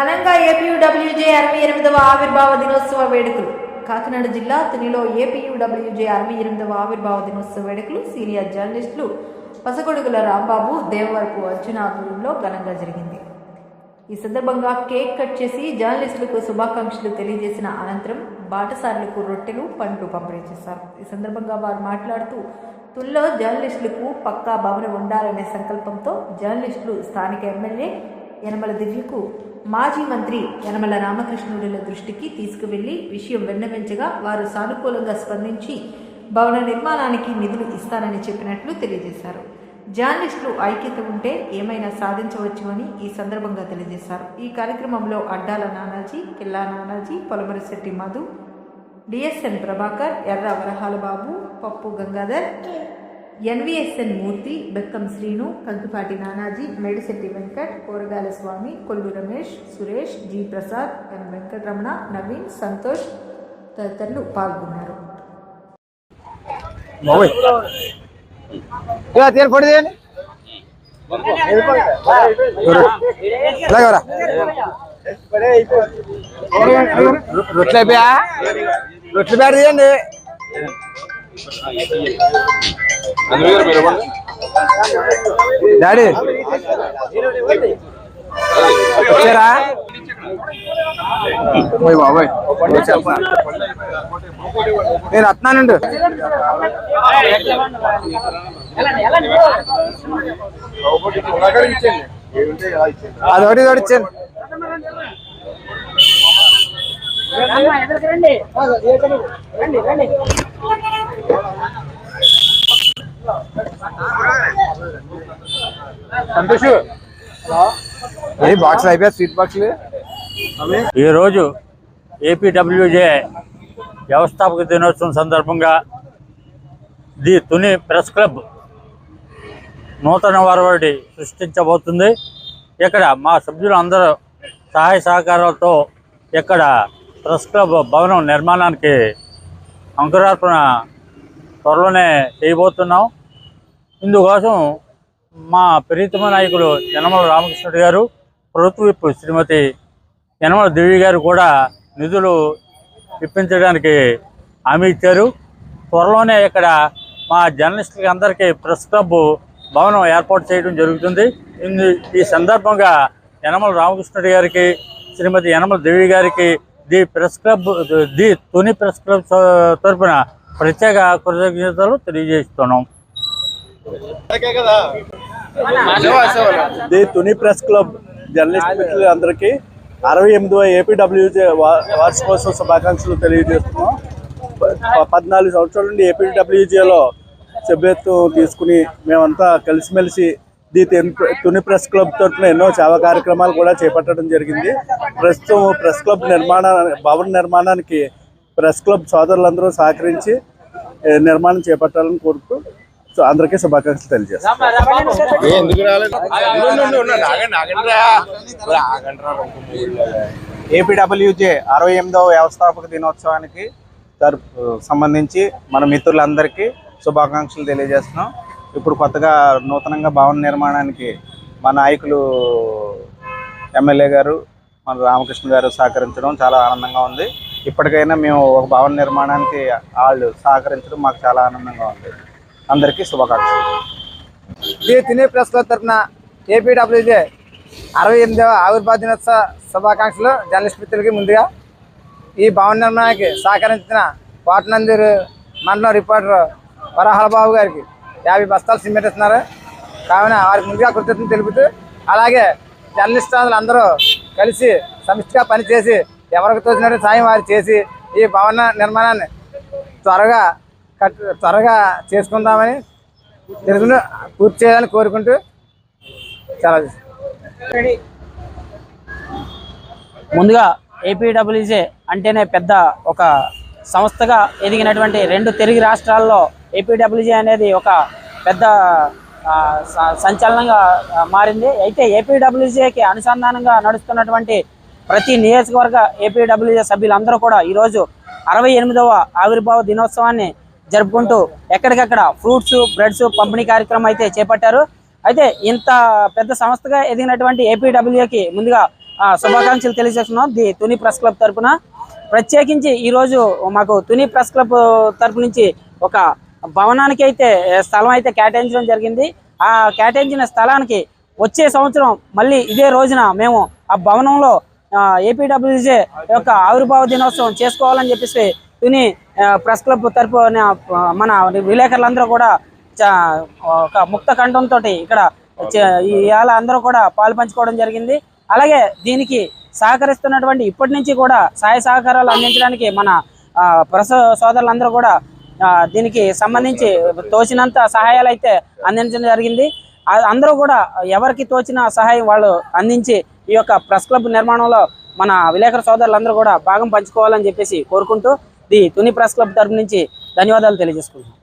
ఘనంగా ఏపీయూడబ్ల్యూజే 68వ ఆవిర్భావ దినోత్సవ వేడుకలు. కాకినాడ జిల్లా తునిలో ఏపీయూడబ్ల్యూజే 68వ ఆవిర్భావ దినోత్సవ వేడుకలు సీనియర్ జర్నలిస్టులు పసగొడుగుల రాంబాబు, దేవవరపు అర్జున ఆధ్వర్యంలో ఘనంగా జరిగింది. ఈ సందర్భంగా కేక్ కట్ చేసి జర్నలిస్టులకు శుభాకాంక్షలు తెలియజేసిన అనంతరం బాటసారులకు రొట్టెలు, పండ్లు పంపిణీ చేశారు. ఈ సందర్భంగా వారు మాట్లాడుతూ తుల్లో జర్నలిస్టులకు పక్కా భవనం ఉండాలనే సంకల్పంతో జర్నలిస్టులు స్థానిక ఎమ్మెల్యే యనమల దివ్యకు మాజీ మంత్రి యనమల రామకృష్ణుడుల దృష్టికి తీసుకువెళ్లి విషయం విన్నవించగా వారు సానుకూలంగా స్పందించి భవన నిర్మాణానికి నిధులు ఇస్తానని చెప్పినట్లు తెలియజేశారు. జర్నలిస్టులు ఐక్యత ఉంటే ఏమైనా సాధించవచ్చు అని ఈ సందర్భంగా తెలియజేశారు. ఈ కార్యక్రమంలో అడ్డాల నానాజీ, కిల్లా నానాజీ, పొలమరిశెట్టి మధు, డిఎస్ఎన్ ప్రభాకర్, ఎర్ర వరహాల బాబు, పప్పు గంగాధర్, ఎన్విఎస్ఎన్ మూర్తి, బెక్కం శ్రీను, కంకిపాటి నానాజీ, మేడిశెట్టి వెంకట్, కూరగాయల స్వామి, కొల్లు రమేష్, సురేష్, జి ప్రసాద్, ఎన్ వెంకటరమణ, నవీన్, సంతోష్ తదితరులు పాల్గొన్నారు. డాడీ వచ్చారా బాబాయ్? నేను వస్తున్నానండి. అదొకటి ఇచ్చాను. బాక్స్ అయిపోయా, స్వీట్ బాక్స్. ఈరోజు ఏపీడబ్ల్యూజే వ్యవస్థాపక దినోత్సవం సందర్భంగా ది తుని ప్రెస్ క్లబ్ నూతన వరవడి సృష్టించబోతుంది. ఇక్కడ మా సభ్యులు అందరూ సహాయ సహకారాలతో ఇక్కడ ప్రెస్ క్లబ్ భవనం నిర్మాణానికి అంకురార్పణ త్వరలోనే చేయబోతున్నాం. ఇందుకోసం మా ప్రీతమ నాయకులు యనమల రామకృష్ణుడు గారు, ప్రభుత్వ విప్ శ్రీమతి యనమల దివ్య గారు కూడా నిధులు ఇప్పించడానికి హామీ ఇచ్చారు. త్వరలోనే ఇక్కడ మా జర్నలిస్టులకి అందరికీ ప్రెస్ క్లబ్ భవనం ఏర్పాటు చేయడం జరుగుతుంది. ఈ సందర్భంగా యనమల రామకృష్ణుడు గారికి, శ్రీమతి యనమల దివ్య గారికి ది తుని ప్రెస్ క్లబ్ తరఫున ప్రత్యేక కృతజ్ఞతలు తెలియజేస్తున్నాం. The Tuni press club journalist మిత్రులందరికీ 68వ ఏపీడబ్ల్యూజే వార్షికోత్సవ శుభాకాంక్షలు తెలియజేస్తున్నాం. 14 సంవత్సరాల నుండి ఏపీడబ్ల్యూజేలో సభ్యత్వం తీసుకుని మేమంతా కలిసిమెలిసి ది తుని ప్రెస్ క్లబ్ తరఫున ఎన్నో సేవా కార్యక్రమాలు కూడా చేపట్టడం జరిగింది. ప్రస్తుతం ప్రెస్ క్లబ్ భవన నిర్మాణానికి ప్రెస్ క్లబ్ సోదరులందరూ సహకరించి నిర్మాణం చేపట్టాలని కోరుతూ అందరికీ శుభాకాంక్షలు తెలియజేస్తాం. ఏపీడబ్ల్యూజే 68వ వ్యవస్థాపక దినోత్సవానికి సంబంధించి మన మిత్రులందరికీ శుభాకాంక్షలు తెలియజేస్తున్నాం. ఇప్పుడు కొత్తగా నూతనంగా భవన నిర్మాణానికి మా నాయకులు ఎమ్మెల్యే గారు, మన రామకృష్ణ గారు సహకరించడం చాలా ఆనందంగా ఉంది. ఇప్పటికైనా మేము ఒక భవన నిర్మాణానికి వాళ్ళు సహకరించడం మాకు చాలా ఆనందంగా ఉంది. అందరికీ శుభాకాంక్షలు. ది తుని ప్రెస్ క్లబ్ తరఫున ఏపీడబ్ల్యూజే 68వ ఆవిర్భావ దినోత్సవ శుభాకాంక్షలు జర్నలిస్ట్ మిత్రులకి. ముందుగా ఈ భవన నిర్మాణానికి సహకరించిన కోటనందూరు మండలం రిపోర్టర్ వరహాల బాబు గారికి 50 బస్తాలు సిమెంట్ ఇస్తున్నారు. కావున వారికి ముందుగా కృతజ్ఞతలు తెలుపుతూ, అలాగే జర్నలిస్ట్ అందరూ కలిసి సమిష్టిగా పనిచేసి ఎవరికి తోచినట్టు సాయం వారు చేసి ఈ భవన నిర్మాణాన్ని త్వరగా చేసుకుందామని తెలుగును పూర్తి చేయాలని కోరుకుంటూ చాలా ముందుగా ఏపీడబ్ల్యూజే అంటేనే పెద్ద ఒక సంస్థగా ఎదిగినటువంటి 2 తెలుగు రాష్ట్రాల్లో ఏపీడబ్ల్యూజే అనేది ఒక పెద్ద సంచలనంగా మారింది. అయితే ఏపీడబ్ల్యూజేకి అనుసంధానంగా నడుస్తున్నటువంటి ప్రతి నియోజకవర్గ ఏపీడబ్ల్యూజే సభ్యులందరూ కూడా ఈరోజు 68వ ఆవిర్భావ దినోత్సవాన్ని జరుపుకుంటూ ఎక్కడికక్కడ ఫ్రూట్స్, బ్రెడ్స్ పంపిణీ కార్యక్రమం అయితే చేపట్టారు. అయితే ఇంత పెద్ద సంస్థగా ఎదిగినటువంటి ఏపీడబ్ల్యూకి ముందుగా శుభాకాంక్షలు తెలియజేస్తున్నాం ది తుని ప్రెస్ క్లబ్ తరపున. ప్రత్యేకించి ఈరోజు మాకు తుని ప్రెస్ క్లబ్ తరపు నుంచి ఒక భవనానికి అయితే స్థలం అయితే కేటాయించడం జరిగింది. ఆ కేటాయించిన స్థలానికి వచ్చే సంవత్సరం మళ్ళీ ఇదే రోజున మేము ఆ భవనంలో ఏపీడబ్ల్యూజే యొక్క ఆవిర్భావ దినోత్సవం చేసుకోవాలని చెప్పేసి తుని ప్రెస్ క్లబ్ తరపున మన విలేకరులందరూ కూడా ఒక ముక్త కంఠంతో ఇక్కడ ఇవాళ అందరూ కూడా పాలు పంచుకోవడం జరిగింది. అలాగే దీనికి సహకరిస్తున్నటువంటి ఇప్పటి నుంచి కూడా సహాయ సహకారాలు అందించడానికి మన ప్రెస్ సోదరులందరూ కూడా దీనికి సంబంధించి తోచినంత సహాయాలు అయితే అందించడం జరిగింది. అందరూ కూడా ఎవరికి తోచిన సహాయం వాళ్ళు అందించి ఈ యొక్క ప్రెస్ క్లబ్ నిర్మాణంలో మన విలేకరు సోదరులందరూ కూడా భాగం పంచుకోవాలని చెప్పేసి కోరుకుంటూ ది తుని ప్రెస్ క్లబ్ తరపు నుంచి ధన్యవాదాలు తెలియజేసుకుంటున్నాం.